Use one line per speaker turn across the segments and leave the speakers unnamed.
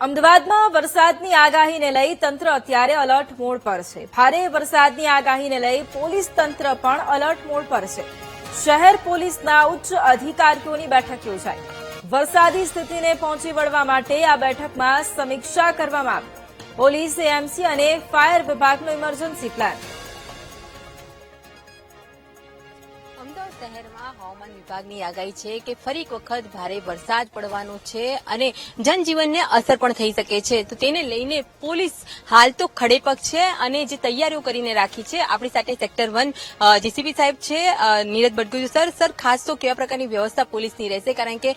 અમદાવાદમાં વરસાદની આગાહીને લઈ તંત્ર અત્યારે અલર્ટ મોડ પર છે। ભારે વરસાદની આગાહીને લઈ પોલીસ તંત્ર પણ અલર્ટ મોડ પર છે। શહેર પોલીસના ઉચ્ચ અધિકારીઓની બેઠક યોજાઈ। વરસાદી સ્થિતિને પહોંચી વળવા માટે આ બેઠકમાં સમીક્ષા કરવામાં આવી। પોલીસ, એએમસી અને ફાયર વિભાગનો ઇમરજન્સી પ્લાન।
અમદાવાદ શહેરમાં હવામાન વિભાગની આગાહી છે કે ફરી એક વખત ભારે વરસાદ પડવાનો છે અને જનજીવનને અસર પણ થઈ શકે છે, તો તેને લઈને પોલીસ હાલ તો ખડેપગ છે અને જે તૈયારીઓ કરીને રાખી છે। આપણી સાથે સેક્ટર 1 જેસીબી સાહેબ છે, નીરજ બટગુજુ સર, ખાસ તો કેવા પ્રકારની વ્યવસ્થા પોલીસની રહેશે, કારણ કે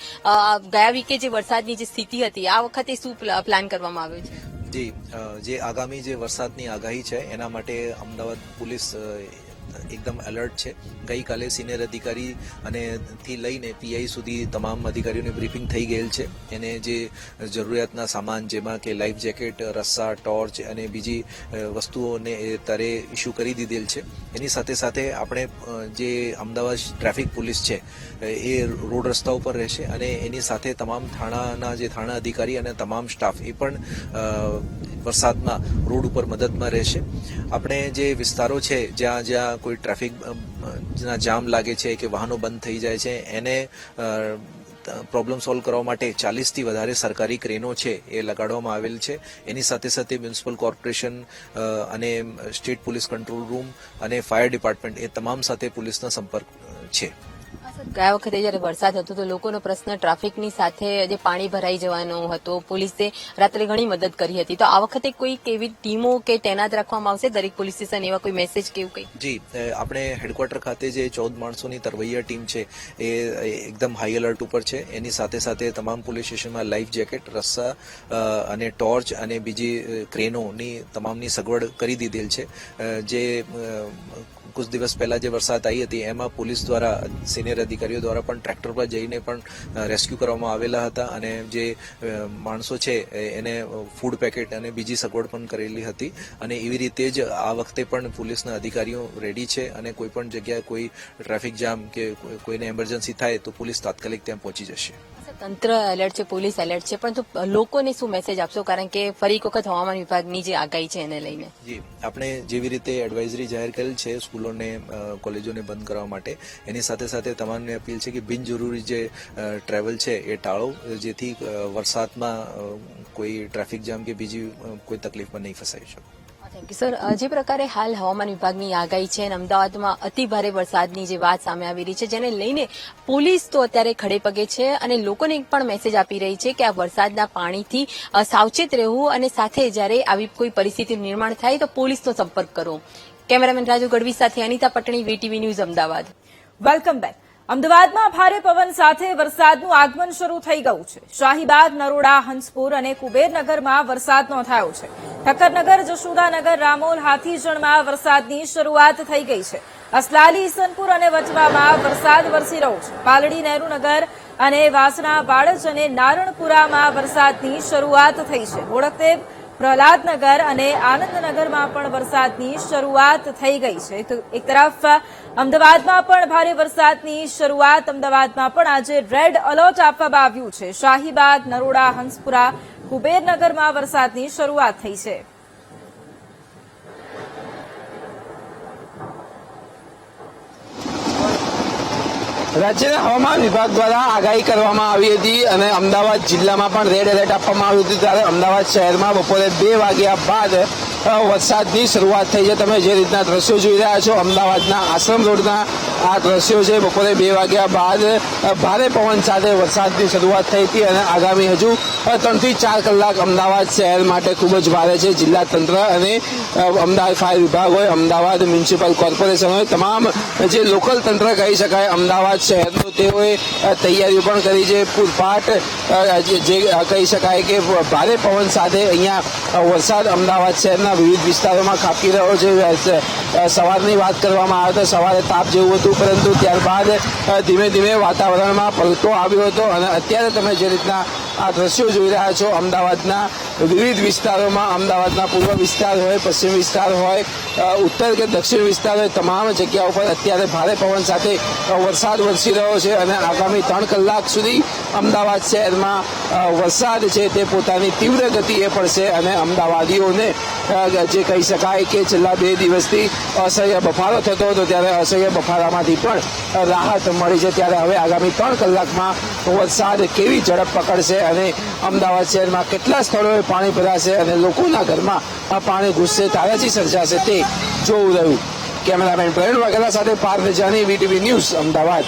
ગયા વીકે જે વરસાદની જે સ્થિતિ હતી આ વખતે શું પ્લાન કરવામાં આવ્યો છે?
જી, જે આગામી જે વરસાદની આગાહી છે એના માટે અમદાવાદ પોલીસ એકદમ એલર્ટ છે। ગઈકાલે સિનિયર અધિકારી અને થી લઈને પીઆઈ સુધી તમામ અધિકારીઓની બ્રીફિંગ થઈ ગયેલ છે। એને જે જરૂરિયાતના સામાન જેમાં કે લાઈફ જેકેટ, રસ્સા, ટોર્ચ અને બીજી વસ્તુઓને ત્યારે ઇસ્યુ કરી દીધેલ છે। એની સાથે સાથે આપણે જે અમદાવાદ ટ્રાફિક પોલીસ છે એ રોડ રસ્તા ઉપર રહેશે અને એની સાથે તમામ થાણાના જે થાણા અધિકારી અને તમામ સ્ટાફ એ પણ વરસાદમાં રોડ ઉપર મદદમાં રહેશે। આપણે જે વિસ્તારો છે જ્યાં જ્યાં કોઈ ટ્રાફિક ના જામ લાગે છે કે વાહનો બંધ થઈ જાય છે એને પ્રોબ્લેમ સોલ્વ કરવા માટે 40 થી વધારે સરકારી ક્રેનો છે એ લગાડવામાં આવેલ છે। એની સાથે સાથે મ્યુનિસિપલ કોર્પોરેશન અને સ્ટેટ પોલીસ કંટ્રોલ રૂમ અને ફાયર ડિપાર્ટમેન્ટ એ તમામ સાથે પોલીસના સંપર્ક છે।
ગયા વખતે જયારે વરસાદ હતો તો લોકોનો પ્રશ્ન ટ્રાફિકની સાથે જે પાણી ભરાઈ જવાનો હતો, પોલીસે રાત્રે ઘણી મદદ કરી હતી, તો આ વખતે કોઈ કેવી ટીમો કે તૈનાત રાખવામાં આવશે દરેક પોલીસ સ્ટેશન, એવા કોઈ મેસેજ કે એવું કંઈ?
જી, આપણે હેડક્વાર્ટર ખાતે જે 14 માણસોની તરવૈયા ટીમ છે એ એકદમ હાઈ એલર્ટ ઉપર છે। એની સાથે સાથે તમામ પોલીસ સ્ટેશનમાં લાઈફ જેકેટ, રસ્સા અને ટોર્ચ અને બીજી ક્રેનોની તમામની સગવડ કરી દીધેલ છે। જે कुछ दिवस पहला जो वरसाद आई थी एम पुलिस द्वारा सीनियर अधिकारीओ द्वारा पण ट्रेक्टर पर जईने पण रेस्क्यू करवामां आवेला हता अने जे माणसो छे एने फूड पेकेट अने बीजी सगवड पण करेली हती अने एवी रीते ज आ वखते पण पुलिसना अधिकारीओ रेडी छे अने कोई पण जग्याए कोई ट्राफिक जाम के कोईने एमरजन्सी थाय तो पुलिस तात्कालिक त्यां पहोंची जशे।
તંત્ર એલર્ટ છે, પોલીસ એલર્ટ છે, પરંતુ લોકોને શું મેસેજ આપશો, કારણ કે ફરી એક વખત હવામાન વિભાગની જે આગાહી છે એને લઈને?
જી, આપણે જેવી રીતે એડવાઇઝરી જાહેર કરેલ છે સ્કૂલોને, કોલેજોને બંધ કરવા માટે, એની સાથે સાથે તમામને અપીલ છે કે બિનજરૂરી જે ટ્રાવેલ છે એ ટાળો, જેથી વરસાદમાં કોઈ ટ્રાફિક જામ કે બીજી કોઈ તકલીફમાં નહીં ફસાઈ શકો।
Thank you sir. જે પ્રકારે હાલ હવામાન વિભાગની આગાહી છે અને અમદાવાદમાં અતિ ભારે વરસાદની જે વાત સામે આવી રહી છે, જેને લઈને પોલીસ તો અત્યારે ખડે પગે છે અને લોકોને પણ મેસેજ આપી રહી છે કે આ વરસાદના પાણીથી સાવચેત રહેવું અને સાથે જ્યારે આવી કોઈ પરિસ્થિતિનું નિર્માણ થાય તો પોલીસનો સંપર્ક કરો। કેમેરામેન રાજુ ગઢવી સાથે Anita Patni, VTV news, Ahmedabad.
Welcome back. અમદાવાદમાં ભારે પવન સાથે વરસાદનું આગમન શરૂ થઈ ગયું છે। શાહીબાગ, નરોડા, હંસપુર અને કુબેરનગરમાં વરસાદ નોંધાયો છે। ઠક્કરનગર, જશોદાનગર, રામોલ, હાથીજણમાં વરસાદની શરૂઆત થઈ ગઈ છે। અસલાલી, ઈસનપુર અને વચવામાં વરસાદ વરસી રહ્યો છે। પાલડી, નહેરુનગર અને વાસણા, બાળજ અને નારણપુરામાં વરસાદની શરૂઆત થઈ છે। બોડકદેવ, પ્રહલાદનગર અને આનંદનગરમાં પણ વરસાદની શરૂઆત થઈ ગઈ છે। તો એક તરફ અમદાવાદમાં પણ ભારે વરસાદની શરૂઆત। અમદાવાદમાં પણ આજે રેડ એલર્ટ આપવામાં આવ્યું છે। શાહીબાગ, નરોડા, હંસપુરા, કુબેરનગરમાં વરસાદની શરૂઆત થઈ છે।
રાજ્યના હવામાન વિભાગ દ્વારા આગાહી કરવામાં આવી હતી અને અમદાવાદ જિલ્લામાં પણ રેડ એલર્ટ આપવામાં આવ્યું હતું, ત્યારે અમદાવાદ શહેરમાં બપોરે 2 વાગ્યા બાદ વરસાદની શરૂઆત થઈ છે। તમે જે રીતના દ્રશ્યો જોઈ રહ્યા છો અમદાવાદના આશ્રમ રોડના આ દ્રશ્યો છે। બપોરે 2 વાગ્યા બાદ ભારે પવન સાથે વરસાદની શરૂઆત થઈ હતી અને આગામી હજુ 3 થી 4 કલાક અમદાવાદ શહેર માટે ખૂબ જ ભારે છે। જિલ્લા તંત્ર અને અમદાવાદ ફાયર વિભાગ હોય, અમદાવાદ મ્યુનિસિપલ કોર્પોરેશન હોય, તમામ જે લોકલ તંત્ર કહી શકાય અમદાવાદ શહેરનું, તેઓએ તૈયારીઓ પણ કરી છે। પૂરપાટ જે કહી શકાય કે ભારે પવન સાથે અહીંયા વરસાદ અમદાવાદ શહેરના વિવિધ વિસ્તારોમાં ખાબકી રહ્યો છે। સવારની વાત કરવામાં આવે તો સવારે તાપ જેવું હતું, પરંતુ ત્યારબાદ ધીમે ધીમે વાતાવરણમાં પલટો આવ્યો હતો અને અત્યારે તમે જે રીતના આ દ્રશ્યો જોઈ રહ્યા છો અમદાવાદના વિવિધ વિસ્તારોમાં, અમદાવાદના પૂર્વ વિસ્તાર હોય, પશ્ચિમ વિસ્તાર હોય, ઉત્તર કે દક્ષિણ વિસ્તાર હોય, તમામ જગ્યાઓ પર અત્યારે ભારે પવન સાથે વરસાદ વરસી રહ્યો છે અને આગામી 3 કલાક સુધી અમદાવાદ શહેરમાં વરસાદ છે તે પોતાની તીવ્ર ગતિએ પડશે અને અમદાવાદીઓને જે કહી શકાય કે છેલ્લા 2 દિવસથી અસહ્ય બફારો થતો હતો ત્યારે અસહ્ય બફારામાંથી પણ રાહત મળી છે. ત્યારે હવે આગામી 3 કલાકમાં વરસાદ કેવી ઝડપ પકડશે અને અમદાવાદ શહેરમાં કેટલા સ્થળોએ પાણી ભરાશે અને લોકોના ઘરમાં પાણી ઘૂસશે, તારાજી સર્જાશે તે જોવું રહ્યું. કેમેરામેન પ્રવીણ વાઘેલા સાથે પાર્થ જાની, વીટીવી ન્યૂઝ, અમદાવાદ.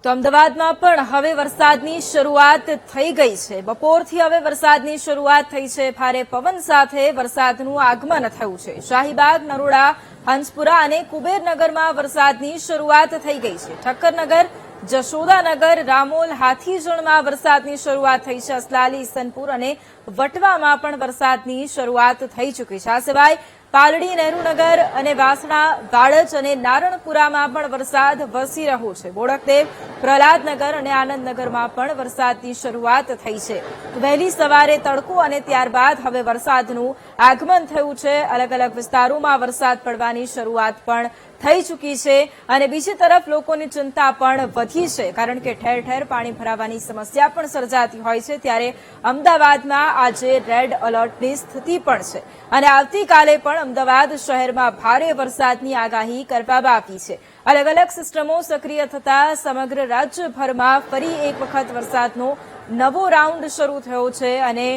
તો અમદાવાદમાં પણ હવે વરસાદની શરૂઆત થઈ ગઈ છે. બપોરથી હવે વરસાદની શરૂઆત થઈ છે. ભારે પવન સાથે વરસાદનું આગમન થયું છે. શાહીબાગ, નરોડા, હંસપુરા અને કુબેરનગરમાં વરસાદની શરૂઆત થઈ ગઈ છે. ઠક્કરનગર, જશોદાનગર, રામોલ, હાથીજણમાં વરસાદની શરૂઆત થઈ છે. અસલાલી, ઈસનપુર અને વટવામાં પણ વરસાદની શરૂઆત થઈ ચૂકી છે. આ સિવાય પાલડી, નહેરુનગર અને વાસણા, વાડજ અને નારણપુરામાં પણ વરસાદ વરસી રહ્યો છે. બોડકદેવ, પ્રહલાદનગર અને આનંદનગરમાં પણ વરસાદની શરૂઆત થઈ છે. વહેલી સવારે તડકો અને ત્યારબાદ હવે વરસાદનું આગમન થયું છે. અલગ અલગ વિસ્તારોમાં વરસાદ પડવાની શરૂઆત પણ થઈ ચૂકી છે અને બીજી તરફ લોકોની ચિંતા પણ વધી છે, કારણ કે ઠેર ઠેર પાણી ભરાવાની સમસ્યા પણ સર્જાતી હોય છે. ત્યારે અમદાવાદમાં આજે રેડ એલર્ટની સ્થિતિ પણ છે અને આવતીકાલે પણ અમદાવાદ શહેરમાં ભારે વરસાદની આગાહી કરવામાં આવી છે. અલગ અલગ સિસ્ટમો સક્રિય થતા સમગ્ર રાજ્યભરમાં ફરી એક વખત વરસાદનો નવો રાઉન્ડ શરૂ થયો છે અને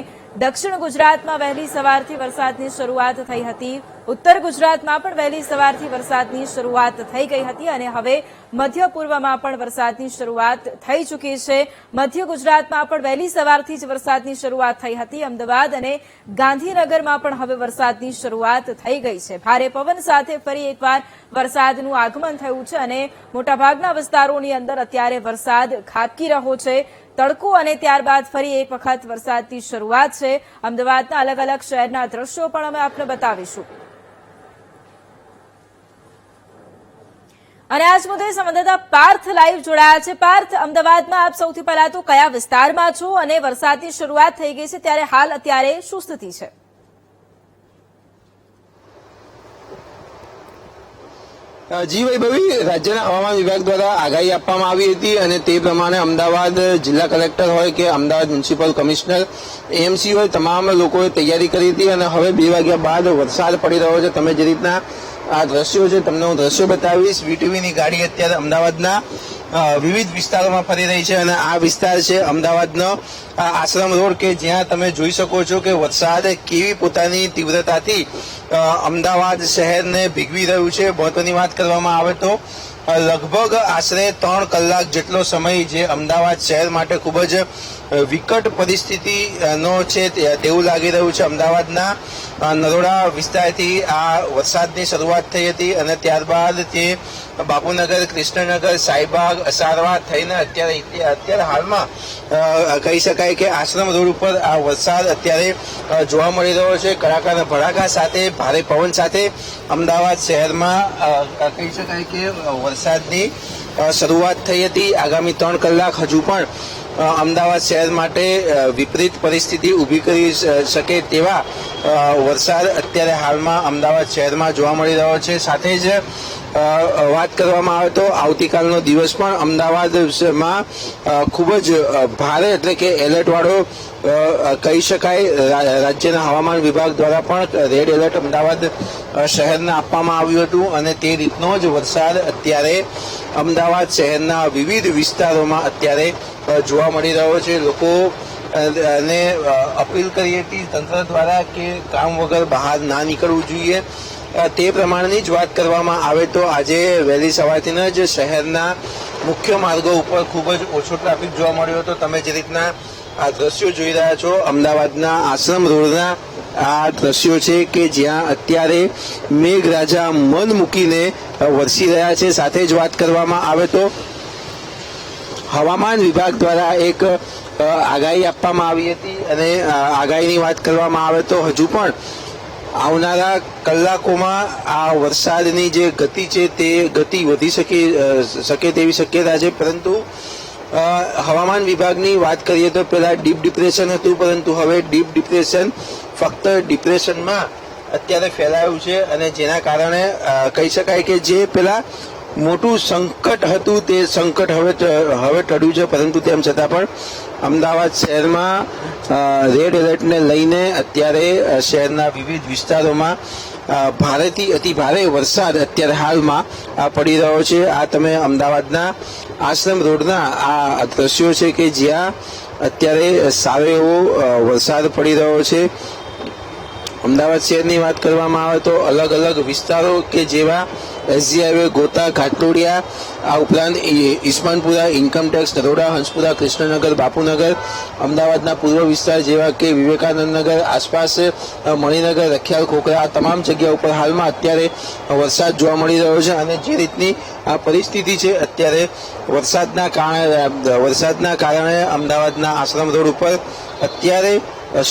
દક્ષિણ ગુજરાતમાં વહેલી સવારથી વરસાદની શરૂઆત થઈ હતી. ઉત્તર ગુજરાતમાં પણ વહેલી સવારથી વરસાદની શરૂઆત થઈ ગઈ હતી અને હવે મધ્ય પૂર્વમાં પણ વરસાદની શરૂઆત થઈ ચૂકી છે. મધ્ય ગુજરાતમાં પણ વહેલી સવારથી જ વરસાદની શરૂઆત થઈ હતી. અમદાવાદ અને ગાંધીનગરમાં પણ હવે વરસાદની શરૂઆત થઈ ગઈ છે. ભારે પવન સાથે ફરી એકવાર વરસાદનું આગમન થયું છે અને મોટાભાગના વિસ્તારોની અંદર અત્યારે વરસાદ ખાબકી રહ્યો છે. તડકો અને ત્યારબાદ ફરી એક વખત વરસાદની શરૂઆત છે. અમદાવાદના અલગ અલગ શહેરના દ્રશ્યો પણ અમે આપને બતાવીશું. અને આજ મુદ્દે સંવાદદાતા પાર્થ લાઈવ જોડાયા છે. પાર્થ, અમદાવાદમાં આપ સૌથી પહેલા તો કયા વિસ્તારમાં છો અને વરસાદની શરૂઆત થઈ ગઈ છે ત્યારે હાલ અત્યારે શું સ્થિતિ છે?
જી વૈભવી, રાજ્યના હવામાન વિભાગ દ્વારા આગાહી આપવામાં આવી હતી અને તે પ્રમાણે અમદાવાદ જિલ્લા કલેક્ટર હોય કે અમદાવાદ મ્યુનિસિપલ કમિશનર, એએમસી હોય, તમામ લોકોએ તૈયારી કરી હતી અને હવે 2 વાગ્યા બાદ વરસાદ પડી રહ્યો છે. તમે જે રીતના આ દ્રશ્યો છે તમને હું દ્રશ્યો બતાવીશ. વીટીવીની ગાડી અત્યારે અમદાવાદના વિવિધ વિસ્તારોમાં ફરી રહી છે અને આ વિસ્તાર છે અમદાવાદનો આશ્રમ રોડ કે જ્યાં તમે જોઈ શકો છો કે વરસાદ કેવી પોતાની તીવ્રતાથી અમદાવાદ શહેરને ભીગવી રહ્યું છે. મહત્વની વાત કરવામાં આવે તો લગભગ આશરે 3 કલાક જેટલો સમય જે અમદાવાદ શહેર માટે ખૂબ જ વિકટ પરિસ્થિતિનો છે તેવું લાગી રહ્યું છે. અમદાવાદના નરોડા વિસ્તારથી આ વરસાદની શરૂઆત થઈ હતી અને ત્યારબાદ તે બાપુનગર, કૃષ્ણનગર, સાઈબાગ, અસારવા થઈને અત્યારે હાલમાં કહી શકાય કે આશ્રમ રોડ ઉપર આ વરસાદ અત્યારે જોવા મળી રહ્યો છે. કડાકાના ભડાકા સાથે ભારે પવન સાથે અમદાવાદ શહેરમાં કહી શકાય કે વરસાદની શરૂઆત થઈ હતી. આગામી 3 કલાક હજુ પણ અમદાવાદ શહેર માટે વિપરીત પરિસ્થિતિ ઊભી કરી શકે તેવા વરસાદ અત્યારે હાલમાં અમદાવાદ શહેરમાં જોવા મળી રહ્યો છે. સાથે જ વાત કરવામાં આવે તો આવતીકાલનો દિવસ પણ અમદાવાદમાં ખૂબ જ ભારે એટલે કે એલર્ટવાળો કહી શકાય. રાજ્યના હવામાન વિભાગ દ્વારા પણ રેડ એલર્ટ અમદાવાદ શહેરને આપવામાં આવ્યું હતું અને તે રીતનો જ વરસાદ અત્યારે અમદાવાદ શહેરના વિવિધ વિસ્તારોમાં અત્યારે જોવા મળી રહ્યો છે. લોકો ને અપીલ કરી હતી તંત્ર દ્વારા કે કામ વગર બહાર ના નીકળવું જોઈએ. તે પ્રમાણેની જ વાત કરવામાં આવે તો આજે વહેલી સવારથી જ શહેરના મુખ્ય માર્ગો ઉપર ખૂબ જ ઓછો ટ્રાફિક જોવા મળ્યો હતો. તમે જે રીતના આ દ્રશ્યો જોઈ રહ્યા છો અમદાવાદના આશ્રમ રોડના આ દ્રશ્યો છે કે જ્યાં અત્યારે મેઘરાજા મન મૂકીને વરસી રહ્યા છે. સાથે જ વાત કરવામાં આવે તો હવામાન વિભાગ દ્વારા એક આગાહી આપવામાં આવી હતી અને આગાહીની વાત કરવામાં આવે તો હજુ પણ આવનારા કલાકોમાં આ વરસાદની જે ગતિ છે તે ગતિ વધી શકે તેવી શક્યતા છે. પરંતુ હવામાન વિભાગની વાત કરીએ તો પેલા ડીપ ડિપ્રેશન હતું, પરંતુ હવે ડીપ ડિપ્રેશન ફક્ત ડિપ્રેશનમાં અત્યારે ફેલાયું છે અને જેના કારણે કહી શકાય કે જે પેલા મોટું સંકટ હતું તે સંકટ હવે ટળ્યું છે, પરંતુ તેમ છતાં પણ અમદાવાદ શહેરમાં રેડ એલર્ટને લઈને અત્યારે શહેરના વિવિધ વિસ્તારોમાં ભારેથી અતિ ભારે વરસાદ અત્યારે હાલમાં પડી રહ્યો છે. આ તમે અમદાવાદના આશ્રમ રોડના આ દ્રશ્યો છે કે જ્યાં અત્યારે સારો એવો વરસાદ પડી રહ્યો છે. અમદાવાદ શહેરની વાત કરવામાં આવે તો અલગ અલગ વિસ્તારો કે જેવા એસજી હાઈવે, ગોતા, ઘાટલોડિયા, આ ઉપરાંત ઈસ્માનપુરા, ઇન્કમટેક્સ, નરોડા, હંસપુરા, કૃષ્ણનગર, બાપુનગર, અમદાવાદના પૂર્વ વિસ્તાર જેવા કે વિવેકાનંદ નગર, આસપાસ મણિનગર, રખિયાલ, ખોખરા, આ તમામ જગ્યા ઉપર હાલમાં અત્યારે વરસાદ જોવા મળી રહ્યો છે અને જે રીતની આ પરિસ્થિતિ છે અત્યારે વરસાદના કારણે અમદાવાદના આશ્રમ રોડ ઉપર અત્યારે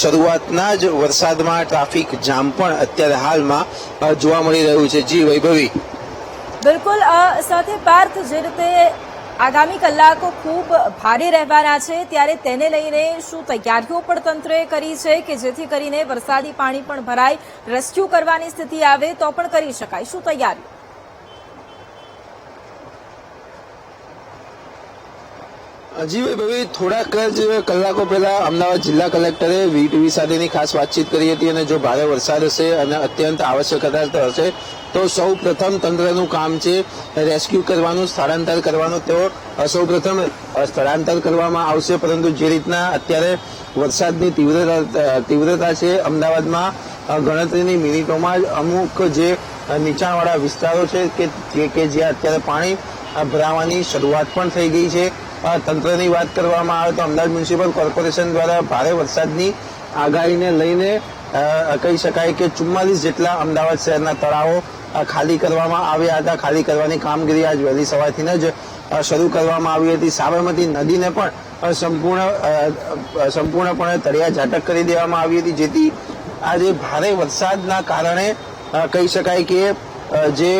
શરૂઆતના જ વરસાદમાં ટ્રાફિક જામ પણ અત્યારે હાલમાં જોવા મળી રહ્યું છે. જી વૈભવી.
બિલકુલ, સાથે પાર્થ, જે રીતે આગામી કલાકો ખૂબ ભારે રહેવાના છે ત્યારે તેને લઈને શું તૈયારીઓ પણ તંત્રએ કરી છે કે જેથી કરીને વરસાદી પાણી પણ ભરાય, રેસ્ક્યુ કરવાની સ્થિતિ આવે તો પણ કરી શકાય? શું તૈયારી?
જી વૈભવી, થોડાક જ કલાકો પહેલા અમદાવાદ જિલ્લા કલેક્ટરે વીટીવી સાથેની ખાસ વાતચીત કરી હતી અને જો ભારે વરસાદ હશે અને અત્યંત આવશ્યકતા હશે તો સૌ પ્રથમ તંત્રનું કામ છે રેસ્ક્યુ કરવાનું, સ્થળાંતર કરવાનું. તેઓ સૌ પ્રથમ સ્થળાંતર કરવામાં આવશે, પરંતુ જે રીતના અત્યારે વરસાદની તીવ્રતા છે અમદાવાદમાં ગણતરીની મિનિટોમાં જ અમુક જે નીચાણવાળા વિસ્તારો છે કે જ્યાં અત્યારે પાણી ભરાવાની શરૂઆત પણ થઈ ગઈ છે. તંત્રની વાત કરવામાં આવે તો અમદાવાદ મ્યુનિસિપલ કોર્પોરેશન દ્વારા ભારે વરસાદની આગાહીને લઈને કહી શકાય કે 44 જેટલા અમદાવાદ શહેરના તળાવો ખાલી કરવામાં આવ્યા હતા. ખાલી કરવાની કામગીરી આજ વહેલી સવારથી જ શરૂ કરવામાં આવી હતી. સાબરમતી નદીને પણ સંપૂર્ણપણે તળિયા ઝાટક કરી દેવામાં આવી હતી, જેથી આજે ભારે વરસાદના કારણે કહી શકાય કે જે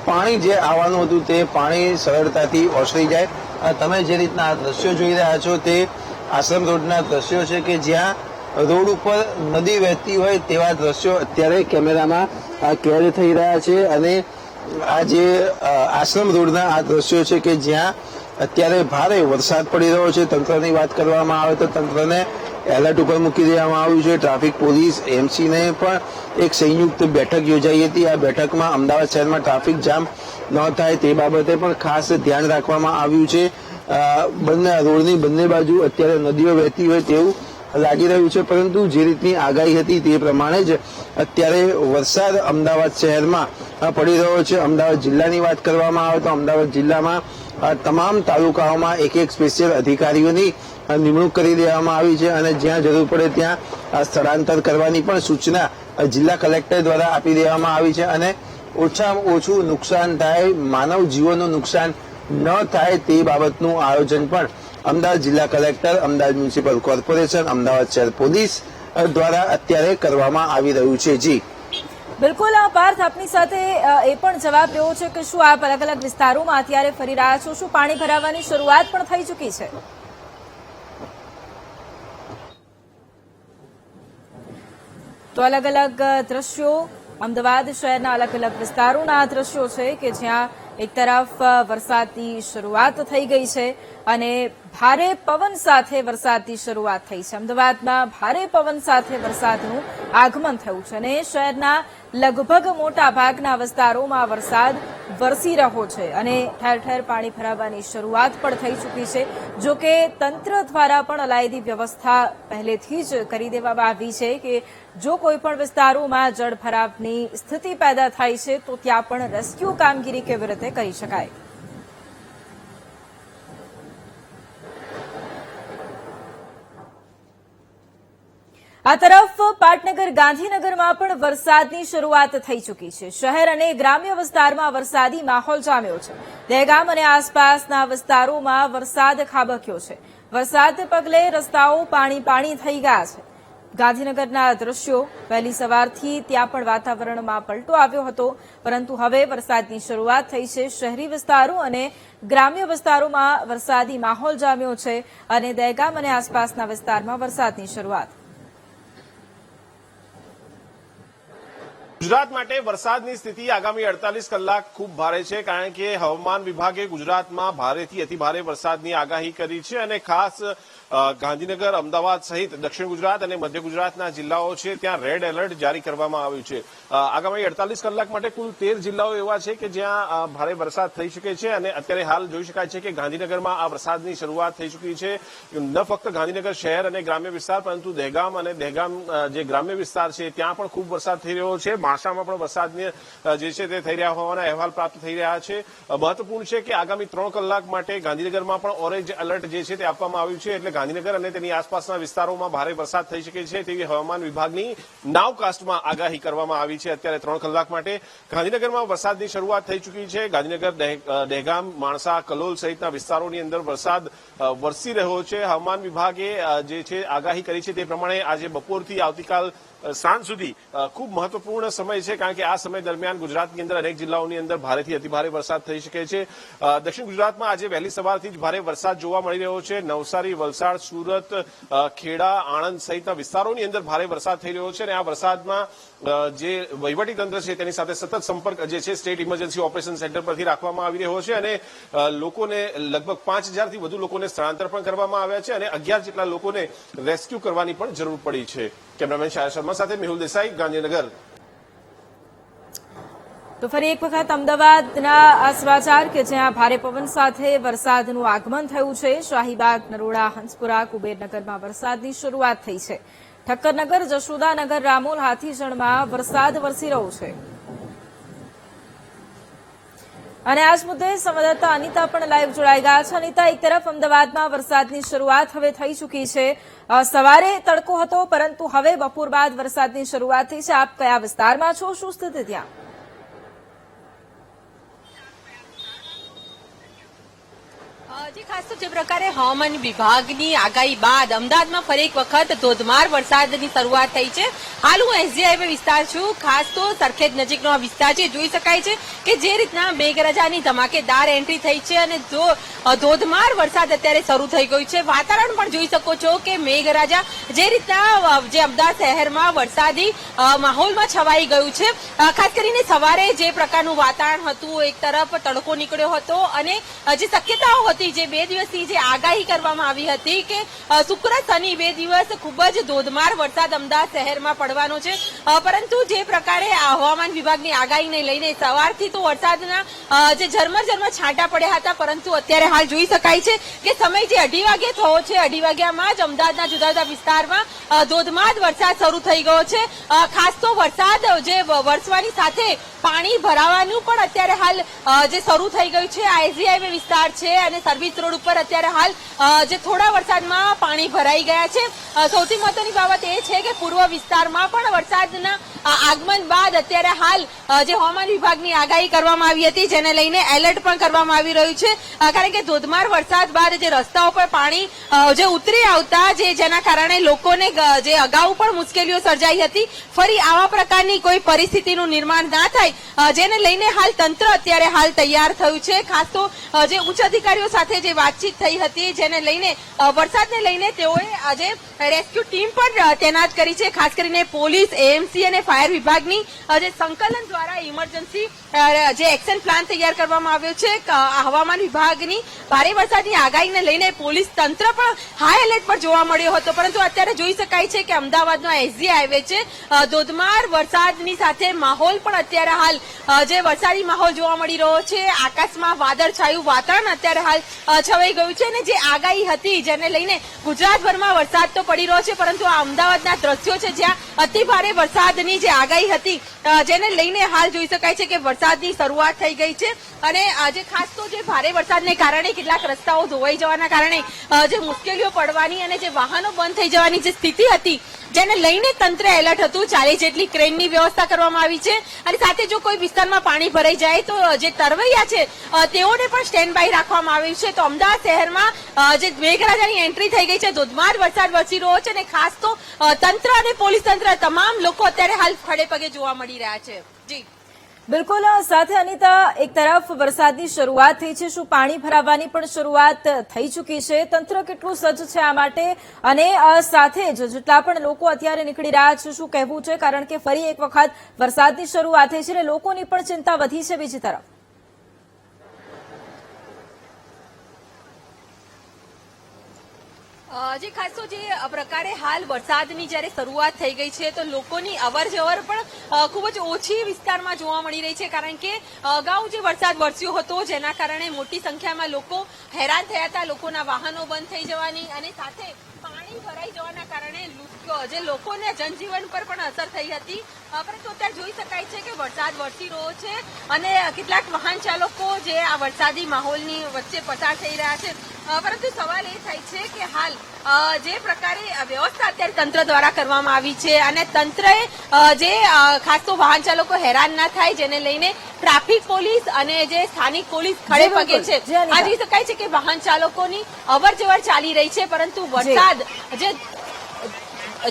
પાણી જે આવવાનું હતું તે પાણી સરળતાથી ઓસરી જાય. તમે જે રીતના આ દ્રશ્યો જોઈ રહ્યા છો તે આશ્રમ રોડના દ્રશ્યો છે કે જ્યાં રોડ ઉપર નદી વહેતી હોય તેવા દ્રશ્યો અત્યારે કેમેરામાં કેદ થઈ રહ્યા છે અને આ જે આશ્રમ રોડના આ દ્રશ્યો છે કે જ્યાં અત્યારે ભારે વરસાદ પડી રહ્યો છે. તંત્રની વાત કરવામાં આવે તો તંત્રને એલર્ટ ઉપર મૂકી દેવામાં આવ્યું છે. ટ્રાફિક પોલીસ, એમસીને પણ એક સંયુક્ત બેઠક યોજાઈ હતી. આ બેઠકમાં અમદાવાદ શહેરમાં ટ્રાફિક જામ ન થાય તે બાબતે પણ ખાસ ધ્યાન રાખવામાં આવ્યું છે. રોડની બંને બાજુ અત્યારે નદીઓ વહેતી હોય તેવું લાગી રહ્યું છે, પરંતુ જે રીતની આગાહી હતી તે પ્રમાણે જ અત્યારે વરસાદ અમદાવાદ શહેરમાં પડી રહ્યો છે. અમદાવાદ જિલ્લાની વાત કરવામાં આવે તો અમદાવાદ જિલ્લામાં તમામ તાલુકાઓમાં એક સ્પેશિયલ અધિકારીઓની નિમણૂક કરી દેવામાં આવી છે અને જ્યાં જરૂર પડે ત્યાં સ્થળાંતર કરવાની પણ સૂચના જિલ્લા કલેક્ટર દ્વારા આપી દેવામાં આવી છે અને ઓછામાં ઓછું નુકસાન થાય, માનવ જીવનનું નુકસાન ન થાય તે બાબતનું આયોજન પણ અમદાવાદ જિલ્લા collector, Ahmedabad municipal corporation, Ahmedabad શહેર પોલીસ દ્વારા અત્યારે કરવામાં આવી રહ્યું છે. જી
બિલકુલ, પાર્થ, આપની સાથે એ પણ જવાબ રહ્યો છે કે શું આપ અલગ અલગ વિસ્તારોમાં અત્યારે ફરી રહ્યા છો, શું પાણી ભરાવાની શરૂઆત પણ થઈ ચૂકી છે? તો અલગ અલગ દ્રશ્યો અમદાવાદ શહેરના અલગ અલગ વિસ્તારોના આ દ્રશ્યો છે કે જ્યાં એક તરફ વરસાદની શરૂઆત થઈ ગઈ છે અને ભારે પવન સાથે વરસાદની શરૂઆત થઈ છે. અમદાવાદમાં ભારે પવન સાથે વરસાદનું આગમન થયું છે અને શહેરના લગભગ મોટા ભાગના વિસ્તારોમાં વરસાદ વરસી રહ્યો છે અને ઠેર ઠેર પાણી ભરાવાની શરૂઆત પણ થઈ ચૂકી છે. જો કે તંત્ર દ્વારા પણ અલાયદી વ્યવસ્થા પહેલેથી જ કરી દેવામાં આવી છે કે જો કોઈ પણ વિસ્તારોમાં જળભરાવની સ્થિતિ પેદા થાય છે તો ત્યાં પણ રેસ્ક્યુ કામગીરી કેવી રીતે કરી શકાય. આ તરફ પાટનગર ગાંધીનગરમાં પણ વરસાદની શરૂઆત થઈ ચૂકી છે. શહેર અને ગ્રામ્ય વિસ્તારમાં વરસાદી માહોલ જામ્યો છે. દહેગામ અને આસપાસના વિસ્તારોમાં વરસાદ ખાબક્યો છે. વરસાદને પગલે રસ્તાઓ પાણી થઈ ગયા છે. ગાંધીનગરના દ્રશ્યો વહેલી સવારથી ત્યાં પણ વાતાવરણમાં પલટો આવ્યો હતો, પરંતુ હવે વરસાદની શરૂઆત થઈ છે. શહેરી વિસ્તારો અને ગ્રામ્ય વિસ્તારોમાં વરસાદી માહોલ જામ્યો છે અને દહેગામ અને આસપાસના વિસ્તારમાં વરસાદની શરૂઆત.
ગુજરાત માટે વરસાદની સ્થિતિ આગામી 48 કલાક ખૂબ ભારે છે, કારણ કે હવામાન વિભાગે ગુજરાતમાં ભારેથી અતિભારે વરસાદની આગાહી કરી છે અને ખાસ ગાંધીનગર, અમદાવાદ સહિત દક્ષિણ ગુજરાત અને મધ્ય ગુજરાતના જિલ્લાઓ છે ત્યાં રેડ એલર્ટ જારી કરવામાં આવ્યું છે. આગામી 48 કલાક માટે કુલ 13 જિલ્લાઓ એવા છે કે જ્યાં ભારે વરસાદ થઈ શકે છે અને અત્યારે હાલ જોઈ શકાય છે કે ગાંધીનગરમાં આ વરસાદની શરૂઆત થઈ ચૂકી છે. ન ફક્ત ગાંધીનગર શહેર અને ગ્રામ્ય વિસ્તાર, પરંતુ દહેગામ અને દહેગામ જે ગ્રામ્ય વિસ્તાર છે ત્યાં પણ ખૂબ વરસાદ થઈ રહ્યો છે. માણસામાં પણ વરસાદની જે છે તે થઈ રહ્યા હોવાના અહેવાલ પ્રાપ્ત થઈ રહ્યા છે. મહત્વપૂર્ણ છે કે આગામી 3 કલાક માટે ગાંધીનગરમાં પણ ઓરેન્જ એલર્ટ જે છે તે આપવામાં આવ્યું છે, એટલે ગાંધીનગર અને તેની આસપાસના વિસ્તારોમાં ભારે વરસાદ થઈ શકે છે તેવી હવામાન વિભાગની નાવકાસ્ટમાં આગાહી કરવામાં આવી છે. અત્યારે 3 કલાક માટે ગાંધીનગરમાં વરસાદની શરૂઆત થઈ ચૂકી છે. ગાંધીનગર, દહેગામ, માણસા, કલોલ સહિતના વિસ્તારોની અંદર વરસાદ વરસી રહ્યો છે. હવામાન વિભાગે જે છે આગાહી કરી છે તે પ્રમાણે આજે બપોરથી આવતીકાલ સાંજ સુધી ખૂબ મહત્વપૂર્ણ સમય છે, કારણ કે આ સમય દરમિયાન ગુજરાતની અંદર અનેક જિલ્લાઓની અંદર ભારેથી અતિભારે વરસાદ થઈ શકે છે. દક્ષિણ ગુજરાતમાં આજે વહેલી સવારથી જ ભારે વરસાદ જોવા મળી રહ્યો છે. નવસારી, વલસાડ, સુરત, ખેડા, આણંદ સહિતના વિસ્તારોની અંદર ભારે વરસાદ થઈ રહ્યો છે અને આ વરસાદમાં જે વહીવટીતંત્ર છે તેની સાથે સતત સંપર્ક જે છે સ્ટેટ ઇમરજન્સી ઓપરેશન સેન્ટર પરથી રાખવામાં આવી રહ્યો છે અને લોકોને લગભગ 5000થી વધુ લોકોને સ્થળાંતર પણ કરવામાં આવ્યા છે અને 11 જેટલા લોકોને રેસ્ક્યુ કરવાની પણ જરૂર પડી છે. કેમેરામેન શાયર શર્મા સાથે મેહુલ દેસાઈ, ગાંધીનગર.
તો ફરી એક વખત અમદાવાદના આ સમાચાર કે જ્યાં ભારે પવન સાથે વરસાદનું આગમન થયું છે. શાહીબાગ, નરોડા, હંસપુરા, કુબેરનગરમાં વરસાદની શરૂઆત થઈ છે. ઠક્કરનગર, જશોદાનગર, રામોલ, હાથીજણમાં વરસાદ વરસી રહ્યો છે અને આ જ મુદ્દે સંવાદદાતા અનિતા પણ લાઈવ જોડાઈ ગયા છે. અનિતા, એક તરફ અમદાવાદમાં વરસાદની શરૂઆત હવે થઈ ચૂકી છે. સવારે તડકો હતો, પરંતુ હવે બપોર બાદ વરસાદની શરૂઆત થઈ છે. આપ કયા વિસ્તારમાં છો, શું સ્થિતિ ત્યાં?
ખાસ તો જે પ્રકારે હવામાન વિભાગની આગાહી બાદ અમદાવાદમાં ફરી એક વખત ધોધમાર વરસાદની શરૂઆત થઈ છે. હાલ હું એસજી હાઈવે વિસ્તાર છું. ખાસ તો સરખેજ નજીકનો આ વિસ્તાર છે. જોઈ શકાય છે કે જે રીતના મેઘરાજાની ધમાકેદાર એન્ટ્રી થઈ છે અને ધોધમાર વરસાદ અત્યારે શરૂ થઈ ગયું છે. વાતાવરણ પણ જોઈ શકો છો કે મેઘરાજા જે રીતના જે અમદાવાદ શહેરમાં વરસાદી માહોલમાં છવાઈ ગયું છે. ખાસ કરીને સવારે જે પ્રકારનું વાતાવરણ હતું, એક તરફ તડકો નીકળ્યો હતો અને જે શક્યતાઓ હતી, જે 2 દિવસની જે આગાહી કરવામાં આવી હતી કે શુક્ર, શનિ 2 દિવસ ખૂબ જ ધોધમાર વરસાદ અમદાવાદ શહેરમાં પડવાનો છે, પરંતુ જે પ્રકારે હવામાન વિભાગની આગાહીને લઈને સવારથી તો વરસાદના જે ઝરમર છાંટા પડ્યા હતા, પરંતુ અત્યારે હાલ જોઈ શકાય છે કે સમય જે 2:30 વાગે થયો છે, 2:30 વાગ્યામાં જ અમદાવાદના જુદા જુદા વિસ્તારમાં ધોધમાર વરસાદ શરૂ થઈ ગયો છે. ખાસ તો વરસાદ જે વરસવાની સાથે પાણી ભરાવાનું પણ અત્યારે હાલ જે શરૂ થઈ ગયું છે. આ એસજી હાઈવે વિસ્તાર છે અને સર્વિસ રોડ ઉપર અત્યારે હાલ જે થોડા વરસાદમાં પાણી ભરાઈ ગયા છે. સૌથી મહત્વની બાબત એ છે કે પૂર્વ વિસ્તારમાં પણ વરસાદના આગમન બાદ અત્યારે હાલ જે હવામાન વિભાગની આગાહી કરવામાં આવી હતી, જેને લઈને એલર્ટ પણ કરવામાં આવી રહ્યું છે, કારણ કે ધોધમાર વરસાદ બાદ જે રસ્તાઓ પર પાણી જે ઉતરી આવતા, જેના કારણે લોકોને જે અગાઉ પણ મુશ્કેલીઓ સર્જાઈ હતી, ફરી આવા પ્રકારની કોઈ પરિસ્થિતિનું નિર્માણ ના થાય, જેને લઈને હાલ તંત્ર અત્યારે હાલ તૈયાર થયું છે. ખાસ તો જે ઉચ્ચ અધિકારીઓ સાથે જે વાતચીત થઈ હતી, જેને લઈને વરસાદને લઈને તેઓએ આજે રેસ્ક્યુ ટીમ પણ તૈનાત કરી છે. ખાસ કરીને પોલીસ, એએમસી અને ફાયર વિભાગની જે સંકલન દ્વારા ઇમરજન્સી જે એક્શન પ્લાન તૈયાર કરવામાં આવ્યો છે. હવામાન વિભાગની ભારે વરસાદની આગાહીને લઈને પોલીસ તંત્ર પણ હાઈ એલર્ટ પર જોવા મળ્યો હતો, પરંતુ અત્યારે જોઈ શકાય છે કે અમદાવાદનો એસજી હાઈવે છે, ધોધમાર વરસાદની સાથે માહોલ પણ અત્યારે હાલ જે વરસાદી માહોલ જોવા મળી રહ્યો છે. આકાશમાં વાદળછાયું વાતાવરણ અત્યારે હાલ છવાઈ ગયું છે અને જે આગાહી હતી, જેને લઈને ગુજરાતભરમાં વરસાદ તો પડી રહ્યો છે, પરંતુ આ અમદાવાદના દ્રશ્યો છે જ્યાં અતિભારે વરસાદની જે આગાહી હતી, જેને લઈને હાલ જોઈ શકાય છે કે વરસાદની શરૂઆત થઈ ગઈ છે અને આજે ખાસ તો જે ભારે વરસાદને કારણે કેટલાક રસ્તાઓ ધોવાઈ જવાના કારણે જે મુશ્કેલીઓ પડવાની અને જે વાહનો બંધ થઈ જવાની જે સ્થિતિ હતી, જેને લઈને તંત્ર એલર્ટ હતું. 40 જેટલી ક્રેનની વ્યવસ્થા કરવામાં આવી છે અને સાથે જો કોઈ વિસ્તારમાં પાણી ભરાઈ જાય તો જે તરવૈયા છે તેઓને પણ સ્ટેન્ડ બાય રાખવામાં આવ્યું છે. તો અમદાવાદ શહેરમાં જે મેઘરાજાની એન્ટ્રી થઈ ગઈ છે, ધોધમાર વરસાદ વરસી રહ્યો છે અને ખાસ તો તંત્ર અને પોલીસ તંત્ર તમામ લોકો અત્યારે હાલ ખડે પગે જોવા મળી રહ્યા છે. જી
બિલકુલ. સાથે અનિતા, એક તરફ વરસાદની શરૂઆત થઈ છે, શું પાણી ભરાવાની પણ શરૂઆત થઈ ચૂકી છે? તંત્ર કેટલું સજ્જ છે આ માટે? અને સાથે જ જેટલા પણ લોકો અત્યારે નીકળી રહ્યા છે, શું કહેવું છે? કારણ કે ફરી એક વખત વરસાદની શરૂઆત થઈ છે અને લોકોની પણ ચિંતા વધી છે. બીજી તરફ
જે ખાસ તો જે પ્રકારે હાલ વરસાદની જયારે શરૂઆત થઈ ગઈ છે તો લોકોની અવર જવર પણ ખૂબ જ ઓછી વિસ્તારમાં જોવા મળી રહી છે. કારણ કે અગાઉ જે વરસાદ વરસ્યો હતો જેના કારણે મોટી સંખ્યામાં લોકો હેરાન થયા હતા. લોકોના વાહનો બંધ થઈ જવાની અને સાથે પાણી ભરાઈ જવાના કારણે જે લોકોને જનજીવન પર પણ અસર થઈ હતી. પરંતુ અત્યારે જોઈ શકાય છે કે વરસાદ વરસી રહ્યો છે અને કેટલાક વાહન ચાલકો જે આ વરસાદી માહોલની વચ્ચે પસાર થઈ રહ્યા છે. પરંતુ સવાલ એ થાય છે કે હાલ જે પ્રકારે વ્યવસ્થા અત્યારે તંત્ર દ્વારા કરવામાં આવી છે અને તંત્રએ જે ખાસ તો વાહન ચાલકો હેરાન ના થાય જેને લઈને ટ્રાફિક પોલીસ અને જે સ્થાનિક પોલીસ ખડે પગે છે. આ જોઈ શકાય છે કે વાહન ચાલકોની અવર જવર ચાલી રહી છે. પરંતુ વરસાદ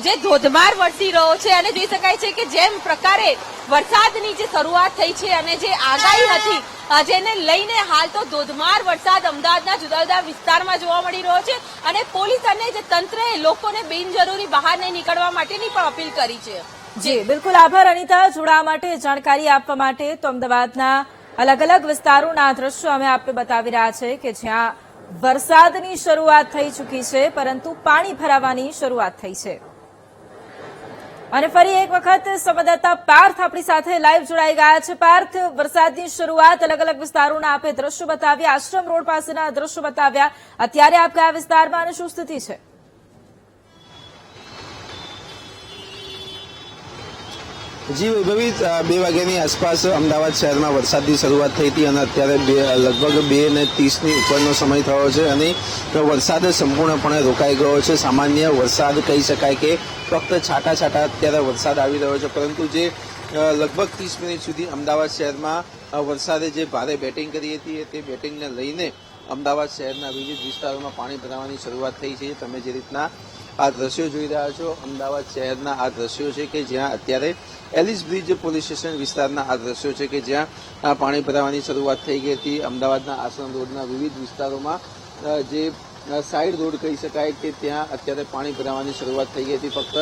જે ધોધમાર વરસી રહ્યો છે અને જોઈ શકાય છે કે જેમ પ્રકારે વરસાદની જે શરૂઆત થઈ છે અને જે આગાહી હતી જેને લઈને હાલ તો ધોધમાર વરસાદ અમદાવાદના જુદા જુદા વિસ્તારમાં જોવા મળી રહ્યો છે અને પોલીસ અને જે તંત્રએ લોકોને બિનજરૂરી બહાર નહીં નીકળવા માટેની પણ અપીલ કરી છે.
જી બિલકુલ, આભાર અનિતા જોડાવા માટે, જાણકારી આપવા માટે. તો અમદાવાદના અલગ અલગ વિસ્તારોના દ્રશ્યો અમે આપને બતાવી રહ્યા છે કે જ્યાં વરસાદની શરૂઆત થઈ ચૂકી છે પરંતુ પાણી ભરાવાની શરૂઆત થઈ છે. અને ફરી એક વખત સંવાદદાતા પાર્થ આપણી સાથે લાઈવ જોડાઈ ગયા છે. પાર્થ, વરસાદની શરૂઆત અલગ અલગ વિસ્તારોના આપે દ્રશ્યો બતાવ્યા, આશ્રમ રોડ પાસેના દ્રશ્યો બતાવ્યા. અત્યારે આપ કયા વિસ્તારમાં અને શું સ્થિતિ છે?
જી વૈભવી, 2 વાગ્યાની આસપાસ અમદાવાદ શહેરમાં વરસાદની શરૂઆત થઈ હતી અને અત્યારે લગભગ 2:30ની ઉપરનો સમય થયો છે અને વરસાદ સંપૂર્ણપણે રોકાઈ ગયો છે. સામાન્ય વરસાદ કહી શકાય કે ફક્ત છાંટા છાંટા અત્યારે વરસાદ આવી રહ્યો છે. પરંતુ જે લગભગ 30 મિનિટ સુધી અમદાવાદ શહેરમાં વરસાદે જે ભારે બેટિંગ કરી હતી તે બેટિંગને લઈને અમદાવાદ શહેરના વિવિધ વિસ્તારોમાં પાણી ભરાવાની શરૂઆત થઈ છે. તમે જે રીતના આ દ્રશ્યો જોઈ રહ્યા છો, અમદાવાદ શહેરના આ દ્રશ્યો છે કે જ્યાં અત્યારે એલિસ બ્રિજ પોલીસ સ્ટેશન વિસ્તારના આ દ્રશ્યો છે કે જ્યાં પાણી ભરાવાની શરૂઆત થઈ ગઈ હતી. અમદાવાદના આશ્રમ રોડના વિવિધ વિસ્તારોમાં જે સાઇડ રોડ કહી શકાય કે ત્યાં અત્યારે પાણી ભરાવાની શરૂઆત થઈ ગઈ હતી. ફક્ત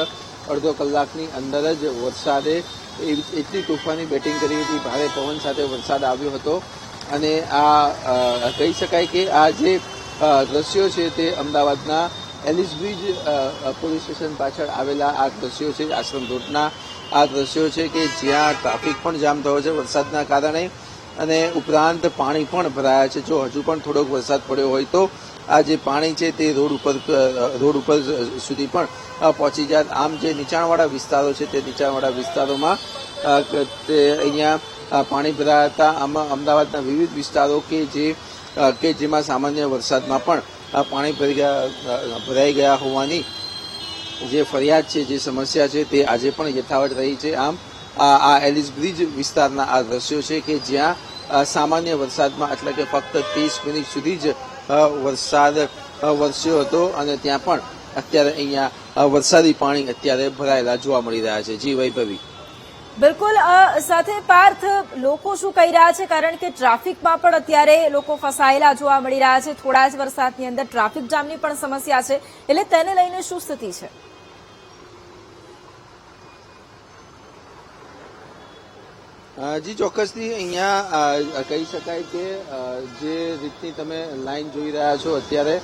અડધો કલાકની અંદર જ વરસાદે એટલી તોફાની બેટિંગ કરી હતી, ભારે પવન સાથે વરસાદ આવ્યો હતો અને આ કહી શકાય કે આ જે દ્રશ્યો છે તે અમદાવાદના એલિસ બ્રિજ પોલીસ સ્ટેશન પાછળ આવેલા આ દ્રશ્યો છે, આશ્રમ રોડના આ દ્રશ્યો છે કે જ્યાં ટ્રાફિક પણ જામ થયો છે વરસાદના કારણે અને ઉપરાંત પાણી પણ ભરાયા છે. જો હજુ પણ થોડોક વરસાદ પડ્યો હોય તો આ જે પાણી છે તે રોડ ઉપર સુધી પણ પહોંચી જાય. આમ જે નીચાણવાળા વિસ્તારો છે તે નીચાણવાળા વિસ્તારોમાં તે અહીંયા પાણી ભરાયા હતા. આમાં અમદાવાદના વિવિધ વિસ્તારો કે જેમાં સામાન્ય વરસાદમાં પણ પાણી ભરાઈ ગયા હોવાની જે ફરિયાદ છે, જે સમસ્યા છે તે આજે પણ યથાવત રહી છે. આમ આ એલિસ બ્રિજ વિસ્તારના આ દ્રશ્યો છે કે જ્યાં સામાન્ય વરસાદમાં એટલે કે ફક્ત 30 મિનિટ સુધી જ વરસાદ વરસ્યો હતો અને ત્યાં પણ અત્યારે અહીંયા વરસાદી પાણી અત્યારે ભરાયેલા જોવા મળી રહ્યા છે. જી વૈભવી.
બિલકુલ. સાથે પાર્થ, લોકો શું કહી રહ્યા છે? કારણ કે ટ્રાફિકમાં પણ અત્યારે લોકો ફસાયેલા જોવા મળી રહ્યા છે. થોડા જ વરસાદની અંદર ટ્રાફિક જામની પણ સમસ્યા છે, એટલે તેને લઈને શું સ્થિતિ છે?
જી ચોક્કસથી અહીંયા કહી શકાય કે જે રીતની તમે લાઈન જોઈ રહ્યા છો અત્યારે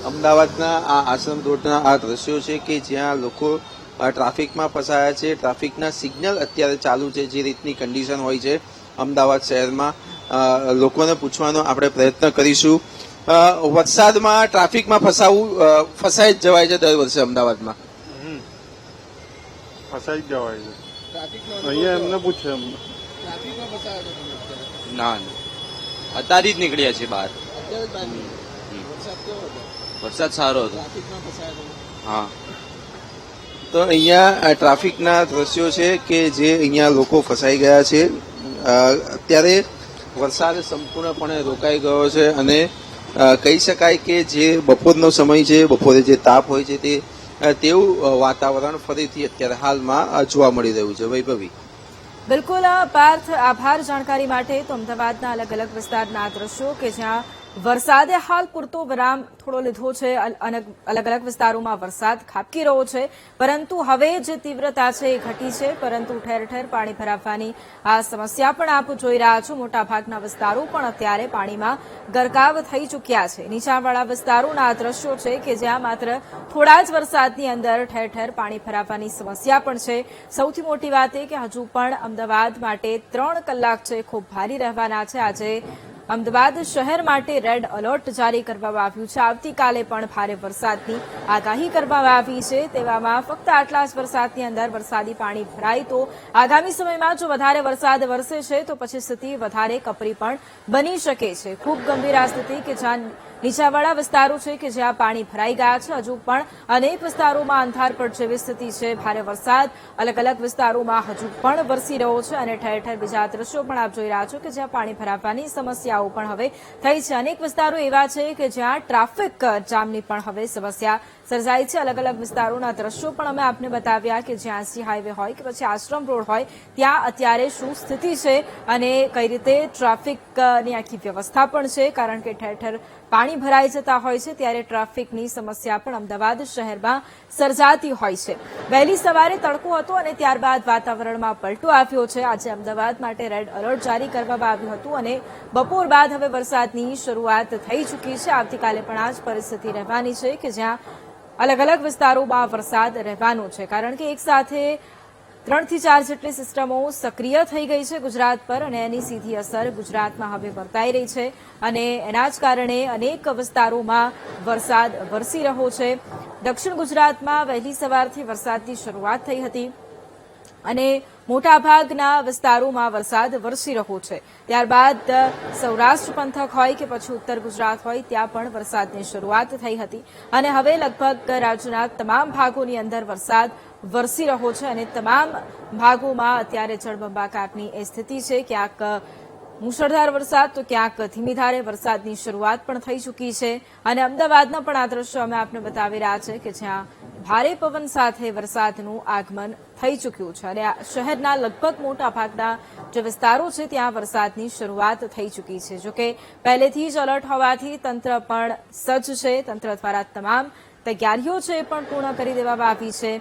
અમદાવાદના આ આશ્રમ રોડના આ દ્રશ્યો છે કે જ્યાં લોકો ટ્રાફિકમાં ફસાયા છે. ટ્રાફિકના સિગ્નલ અત્યારે ચાલુ છે. જે રીતની કન્ડિશન હોય છે અમદાવાદ શહેરમાં, લોકોને પૂછવાનો આપણે પ્રયત્ન કરીશું. વરસાદમાં ટ્રાફિકમાં ફસાઈ જ જવાય છે દર વર્ષે અમદાવાદમાં.
ફસાઈ જ જવાય છે અહીંયા એમને પૂછે અમને.
ના અત્યારે જ નીકળ્યા છે બહાર. વરસાદ સારો હતો. હા
તો અહીંયા ટ્રાફિકના દ્રશ્યો છે કે જે અહીંયા લોકો ફસાઈ ગયા છે. અત્યારે વરસાદ સંપૂર્ણપણે રોકાઈ ગયો છે અને કહી શકાય કે જે બપોરનો સમય છે, બપોરે જે તાપ હોય છે તેવું વાતાવરણ ફરીથી અત્યારે હાલમાં જોવા મળી રહ્યું છે. વૈભવી.
બિલકુલ પાર્થ, આભાર જાણકારી માટે. તો અમદાવાદના અલગ અલગ વિસ્તારના દ્રશ્યો કે જ્યાં વરસાદે હાલ પૂરતો વિરામ થોડો લીધો છે. અલગ અલગ વિસ્તારોમાં વરસાદ ખાબકી રહ્યો છે, પરંતુ હવે જે તીવ્રતા છે એ ઘટી છે, પરંતુ ઠેર ઠેર પાણી ભરાવાની આ સમસ્યા પણ આપ જોઈ રહ્યા છો. મોટાભાગના વિસ્તારો પણ અત્યારે પાણીમાં ગરકાવ થઈ ચૂક્યા છે. નીચાણવાળા વિસ્તારોના આ દ્રશ્યો છે કે જ્યાં માત્ર થોડા જ વરસાદની અંદર ઠેર ઠેર પાણી ભરાવાની સમસ્યા પણ છે. સૌથી મોટી વાત એ કે હજુ પણ અમદાવાદ માટે 3 કલાક છે ખૂબ ભારે રહેવાના છે. આજે અમદાવાદ શહેર માટે રેડ એલર્ટ જારી કરવામાં આવ્યું છે. આવતીકાલે પણ ભારે વરસાદની આગાહી કરવામાં આવી છે. તેવામાં ફક્ત આટલા જ વરસાદની અંદર વરસાદી પાણી ભરાય તો આગામી સમયમાં જો વધારે વરસાદ વરસે છે તો પછી સ્થિતિ વધારે કપરી પણ બની શકે છે. ખૂબ ગંભીર આ સ્થિતિ કે જ્યાં નીચાણવાળા વિસ્તારો છે કે જ્યાં પાણી ભરાઈ ગયા છે. હજુ પણ અનેક વિસ્તારોમાં અંધારપટ જેવી સ્થિતિ છે. ભારે વરસાદ અલગ અલગ વિસ્તારોમાં હજુ પણ વરસી રહ્યો છે અને ઠેર ઠેર બીજા દ્રશ્યો પણ આપ જોઈ રહ્યા છો કે જ્યાં પાણી ભરાવાની સમસ્યાઓ પણ હવે થઈ છે. અનેક વિસ્તારો એવા છે કે જ્યાં ટ્રાફિક જામની પણ હવે સમસ્યા સર્જાઈ છે. અલગ અલગ વિસ્તારોના દ્રશ્યો પણ અમે આપને બતાવ્યા કે જ્યાં એસજી હાઈવે હોય કે પછી આશ્રમ રોડ હોય ત્યાં અત્યારે શું સ્થિતિ છે અને કઈ રીતે ટ્રાફિકની આખી વ્યવસ્થા પણ છે. કારણ કે ઠેર ઠેર પાણી ભરાઈ જતા હોય છે ત્યારે ટ્રાફિકની સમસ્યા પણ અમદાવાદ શહેરમાં સર્જાતી હોય છે. વહેલી સવારે તડકો હતો અને ત્યારબાદ વાતાવરણમાં પલટો આવ્યો છે. આજે અમદાવાદ માટે રેડ એલર્ટ જારી કરવામાં આવ્યું હતું અને બપોર બાદ હવે વરસાદની શરૂઆત થઈ ચૂકી છે. આવતીકાલે પણ આ જ પરિસ્થિતિ રહેવાની છે કે જ્યાં અલગ અલગ વિસ્તારોમાં વરસાદ રહેવાનો છે. કારણ કે એક સાથે 3 થી 4 જેટલી સિસ્ટમો સક્રિય થઈ ગઈ છે ગુજરાત પર અને એની સીધી અસર ગુજરાતમાં હવે વર્તાઈ રહી છે અને એના જ કારણે અનેક વિસ્તારોમાં વરસાદ વરસી રહ્યો છે. દક્ષિણ ગુજરાતમાં વહેલી સવારથી વરસાદની શરૂઆત થઈ હતી અને મોટાભાગના વિસ્તારોમાં વરસાદ વરસી રહ્યો છે. ત્યારબાદ સૌરાષ્ટ્ર પંથક હોય કે પછી ઉત્તર ગુજરાત હોય ત્યાં પણ વરસાદની શરૂઆત થઈ હતી અને હવે લગભગ રાજ્યના તમામ ભાગોની અંદર વરસાદ વરસી રહ્યો છે અને તમામ ભાગોમાં અત્યારે જળબંબાકારની એ સ્થિતિ છે. ક્યાંક મુશળધાર વરસાદ તો ક્યાંક ધીમી ધારે વરસાદની શરૂઆત પણ થઈ ચૂકી છે અને અમદાવાદના પણ આ દ્રશ્યો અમે આપને બતાવી રહ્યા છે કે જ્યાં ભારે પવન સાથે વરસાદનું આગમન થઈ ચૂક્યું છે અને શહેરના લગભગ મોટાભાગના જે વિસ્તારો છે ત્યાં વરસાદની શરૂઆત થઈ ચૂકી છે. જોકે પહેલેથી જ એલર્ટ હોવાથી તંત્ર પણ સજ્જ છે. તંત્ર દ્વારા તમામ તૈયારીઓ છે એ પણ પૂર્ણ કરી દેવામાં આવી છે.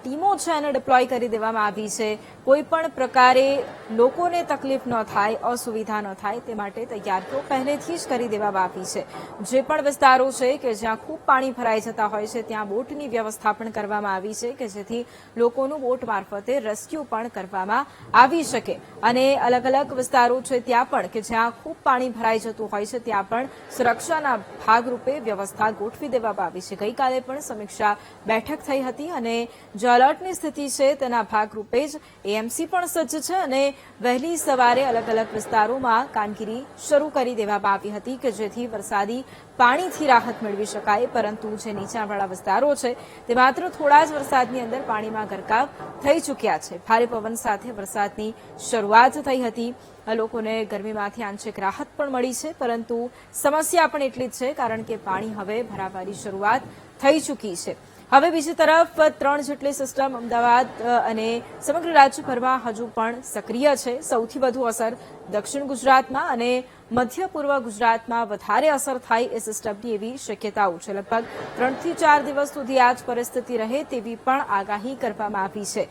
ટીમો છે એને ડિપ્લોય કરી દેવામાં આવી છે. કોઈપણ પ્રકારે લોકોને તકલીફ ન થાય, અસુવિધા ન થાય તે માટે તૈયારીઓ પહેલેથી જ કરી દેવામાં આવી છે. જે પણ વિસ્તારો છે કે જ્યાં ખૂબ પાણી ભરાઈ જતા હોય છે ત્યાં બોટની વ્યવસ્થા પણ કરવામાં આવી છે કે જેથી લોકોનું બોટ મારફતે રેસ્ક્યુ પણ કરવામાં આવી શકે અને અલગ અલગ વિસ્તારો છે ત્યાં પણ કે જ્યાં ખૂબ પાણી ભરાઈ જતું હોય છે ત્યાં પણ સુરક્ષાના ભાગરૂપે વ્યવસ્થા ગોઠવી દેવામાં આવી છે. ગઈકાલે પણ સમીક્ષા બેઠક થઈ હતી અને જે એલર્ટની સ્થિતિ છે તેના ભાગરૂપે જ એએમસી પણ સજ્જ છે અને વહેલી સવારે અલગ અલગ વિસ્તારોમાં કામગીરી શરૂ કરી દેવામાં આવી હતી કે જેથી વરસાદી પાણીથી રાહત મેળવી શકાય. પરંતુ જે નીચાણવાળા વિસ્તારો છે તે માત્ર થોડા જ વરસાદની અંદર પાણીમાં ગરકાવ થઈ ચૂક્યા છે. ભારે પવન સાથે વરસાદની શરૂઆત થઈ હતી. લોકોને ગરમીમાંથી આંશિક રાહત પણ મળી છે પરંતુ સમસ્યા પણ એટલી જ છે કારણ કે પાણી હવે ભરાવાની શરૂઆત થઈ ચૂકી છે. હવે બીજી તરફ 3 જેટલી સિસ્ટમ અમદાવાદ અને સમગ્ર રાજ્યભરમાં હજુ પણ સક્રિય છે. સૌથી વધુ અસર દક્ષિણ ગુજરાતમાં અને મધ્ય પૂર્વ ગુજરાતમાં વધારે અસર થાય એ સિસ્ટમની એવી શક્યતાઓ છે. લગભગ 3 થી 4 દિવસ સુધી આ જ પરિસ્થિતિ રહે તેવી પણ આગાહી કરવામાં આવી છે.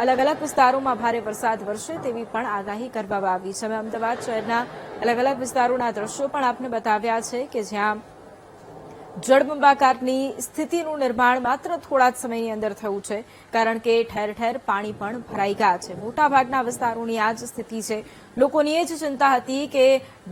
અલગ અલગ વિસ્તારોમાં ભારે વરસાદ વરસે તેવી પણ આગાહી કરવામાં આવી છે. અમે અમદાવાદ શહેરના અલગ અલગ વિસ્તારોના દ્રશ્યો પણ આપને બતાવ્યા છે કે જ્યાં જળબંબાકારની સ્થિતિનું નિર્માણ માત્ર થોડા જ સમયની અંદર થયું છે કારણ કે ઠેર ઠેર પાણી પણ ભરાઈ ગયા છે. મોટાભાગના વિસ્તારોની આ જ સ્થિતિ છે. લોકોની એ જ ચિંતા હતી કે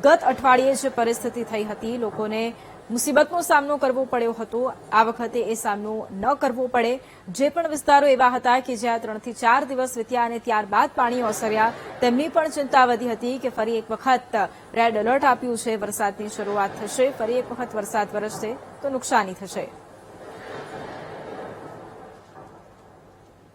ગત અઠવાડિયે જે પરિસ્થિતિ થઈ હતી લોકોને મુસીબતનો સામનો કરવો પડ્યો હતો, આ વખતે એ સામનો ન કરવો પડે. જે પણ વિસ્તારો એવા હતા કે જ્યાં 3 થી 4 દિવસ વીત્યા અને ત્યારબાદ પાણી ઓસર્યા તેમની પણ ચિંતા વધી હતી કે ફરી એક વખત રેડ એલર્ટ આપ્યું છે, વરસાદની શરૂઆત થશે, ફરી એક વખત વરસાદ વરસશે તો નુકસાની થશે.